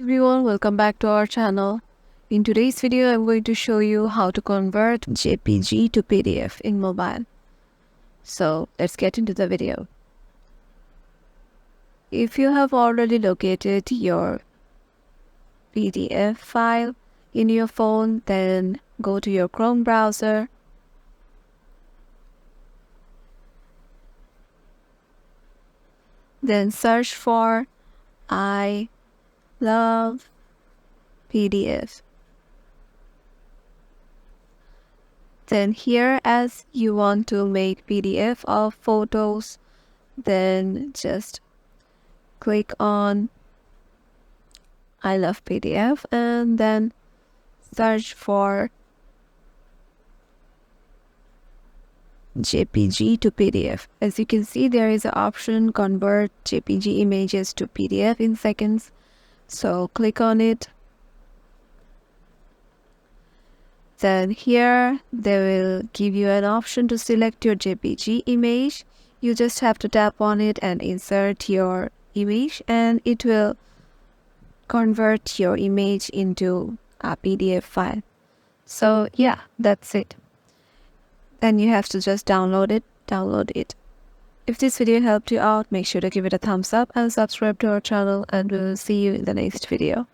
Everyone, welcome back to our channel. In today's video, I'm going to show you how to convert JPG to PDF in mobile. So let's get into the video. If you have already located your PDF file in your phone, then go to your Chrome browser. Then search for I love PDF. Then here, as you want to make PDF of photos, then just click on I love PDF and then search for JPG to PDF. As you can see, there is an option convert JPG images to PDF in seconds. So click on it. Then here they will give you an option to select your JPG image. You just have to tap on it and insert your image, and it will convert your image into a PDF file. So yeah, that's it. Then you have to just download it. If this video helped you out, make sure to give it a thumbs up and subscribe to our channel, and we'll see you in the next video.